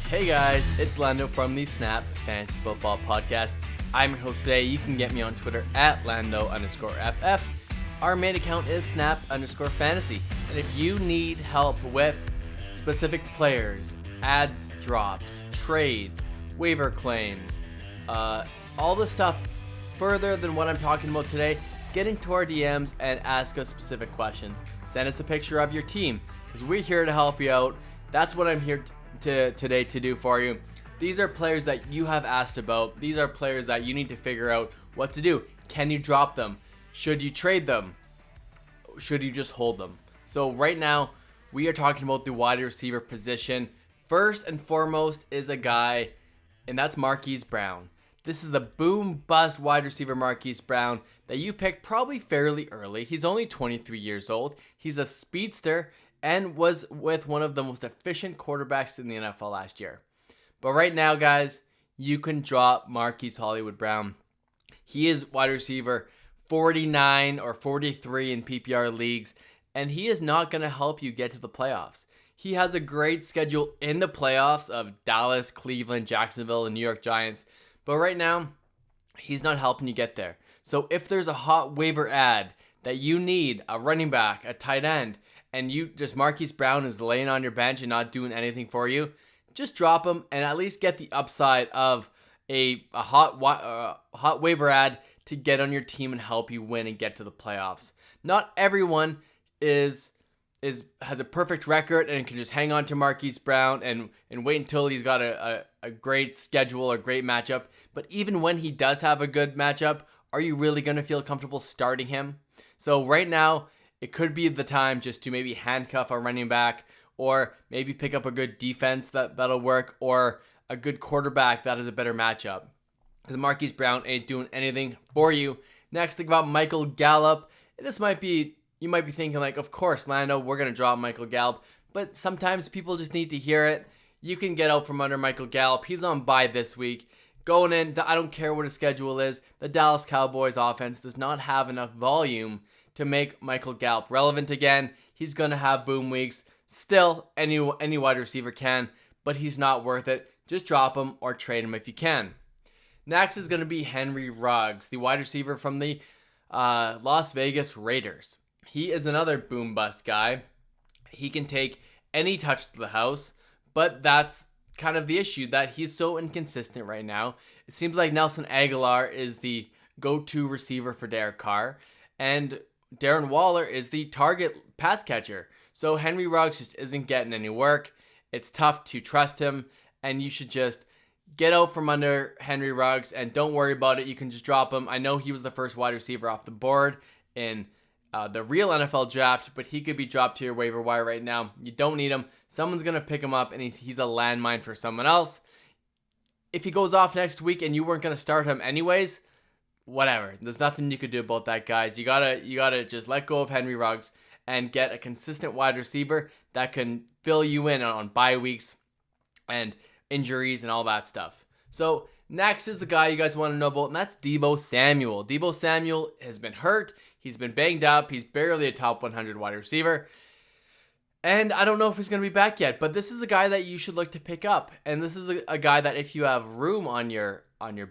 Hey guys, it's Lando from the Snap Fantasy Football Podcast. I'm your host today. You can get me on Twitter at Lando_FF. Our main account is Snap_Fantasy. And if you need help with specific players, ads, drops, trades, waiver claims, all the stuff further than what I'm talking about today, get into our DMs and ask us specific questions. Send us a picture of your team because we're here to help you out. That's what I'm here today to do for you. These are players that you have asked about. These are players that you need to figure out what to do. Can you drop them? Should you trade them? Should you just hold them? So right now, we are talking about the wide receiver position. First and foremost is a guy, and that's Marquis Brown. This is the boom bust wide receiver Marquis Brown that you picked probably fairly early. He's only 23 years old. He's a speedster and was with one of the most efficient quarterbacks in the NFL last year. But right now, guys, you can drop Marquise Hollywood Brown. He is wide receiver 49 or 43 in PPR leagues, and he is not going to help you get to the playoffs. He has a great schedule in the playoffs of Dallas, Cleveland, Jacksonville, and New York Giants. But right now, he's not helping you get there. So if there's a hot waiver ad that you need, a running back, a tight end, and Marquise Brown is laying on your bench and not doing anything for you, just drop him and at least get the upside of a hot waiver ad to get on your team and help you win and get to the playoffs. Not everyone has a perfect record and can just hang on to Marquise Brown and wait until he's got a great schedule or great matchup. But even when he does have a good matchup, are you really going to feel comfortable starting him? So right now, it could be the time just to maybe handcuff a running back or maybe pick up a good defense that'll work or a good quarterback that has a better matchup. Because Marquise Brown ain't doing anything for you. Next, think about Michael Gallup. You might be thinking like, of course, Lando, we're going to drop Michael Gallup. But sometimes people just need to hear it. You can get out from under Michael Gallup. He's on bye this week. Going in, I don't care what his schedule is. The Dallas Cowboys offense does not have enough volume to make Michael Gallup relevant again. He's going to have boom weeks. Still, any wide receiver can, but he's not worth it. Just drop him or trade him if you can. Next is going to be Henry Ruggs, the wide receiver from the Las Vegas Raiders. He is another boom bust guy. He can take any touch to the house, but that's kind of the issue that he's so inconsistent right now. It seems like Nelson Aguilar is the go-to receiver for Derek Carr, and Darren Waller is the target pass catcher. So Henry Ruggs just isn't getting any work. It's tough to trust him, and you should just get out from under Henry Ruggs and don't worry about it. You can just drop him. I know he was the first wide receiver off the board in the real NFL draft, but he could be dropped to your waiver wire right now. You don't need him. Someone's going to pick him up, and he's a landmine for someone else. If he goes off next week and you weren't going to start him anyways, whatever. There's nothing you could do about that, guys. You gotta just let go of Henry Ruggs and get a consistent wide receiver that can fill you in on bye weeks and injuries and all that stuff. So next is the guy you guys want to know about, and that's Deebo Samuel. Deebo Samuel has been hurt. He's been banged up. He's barely a top 100 wide receiver. And I don't know if he's going to be back yet, but this is a guy that you should look to pick up. And this is a guy that if you have room on your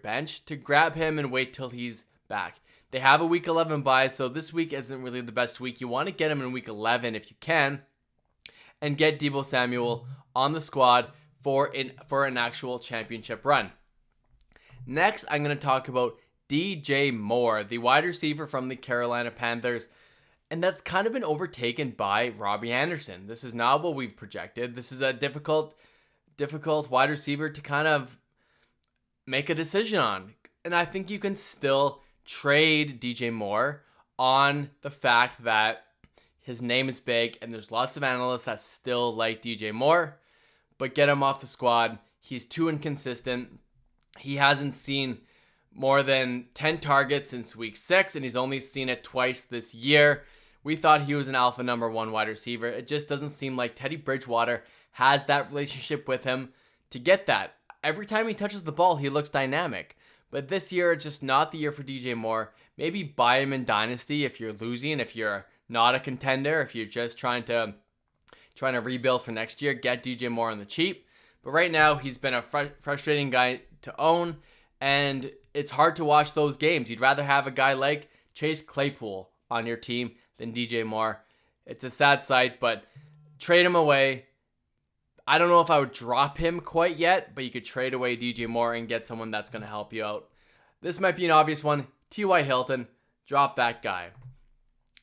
bench, to grab him and wait till he's back. They have a week 11 bye, so this week isn't really the best week. You want to get him in week 11 if you can, and get Deebo Samuel on the squad for an actual championship run. Next, I'm going to talk about DJ Moore, the wide receiver from the Carolina Panthers, and that's kind of been overtaken by Robby Anderson. This is not what we've projected. This is a difficult wide receiver to kind of make a decision on. And I think you can still trade DJ Moore on the fact that his name is big and there's lots of analysts that still like DJ Moore, but get him off the squad. He's too inconsistent. He hasn't seen more than 10 targets since week 6, and he's only seen it twice this year. We thought he was an alpha number 1 wide receiver. It just doesn't seem like Teddy Bridgewater has that relationship with him to get that. Every time he touches the ball, he looks dynamic. But this year, it's just not the year for DJ Moore. Maybe buy him in Dynasty if you're losing, if you're not a contender, if you're just trying to rebuild for next year, get DJ Moore on the cheap. But right now, he's been a frustrating guy to own, and it's hard to watch those games. You'd rather have a guy like Chase Claypool on your team than DJ Moore. It's a sad sight, but trade him away. I don't know if I would drop him quite yet, but you could trade away DJ Moore and get someone that's going to help you out. This might be an obvious one. T.Y. Hilton, drop that guy.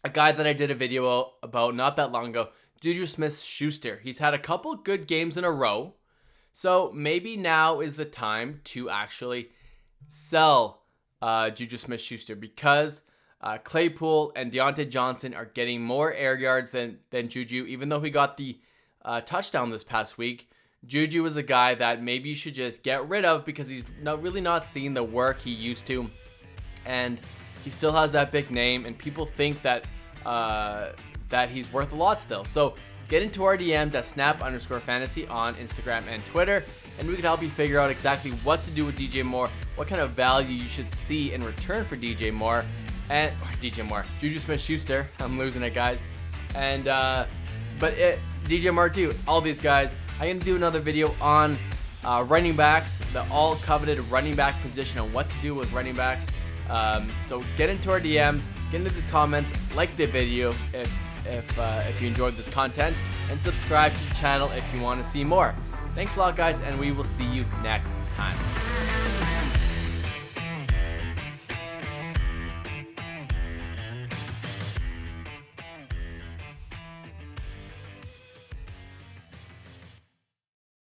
A guy that I did a video about not that long ago, Juju Smith-Schuster. He's had a couple good games in a row, so maybe now is the time to actually sell Juju Smith-Schuster because Claypool and Deontay Johnson are getting more air yards than Juju, even though he got the touchdown this past week. Juju is a guy that maybe you should just get rid of because he's really not seeing the work he used to, and he still has that big name, and people think that that he's worth a lot still. So get into our DMs at snap_fantasy on Instagram and Twitter, and we can help you figure out exactly what to do with DJ Moore, what kind of value you should see in return for DJ Moore, Juju Smith-Schuster. I'm losing it, guys. And DJ Moore too. All these guys. I'm gonna do another video on running backs, the all coveted running back position, and what to do with running backs. So get into our DMs, get into these comments, like the video if you enjoyed this content, and subscribe to the channel if you want to see more. Thanks a lot, guys, and we will see you next time.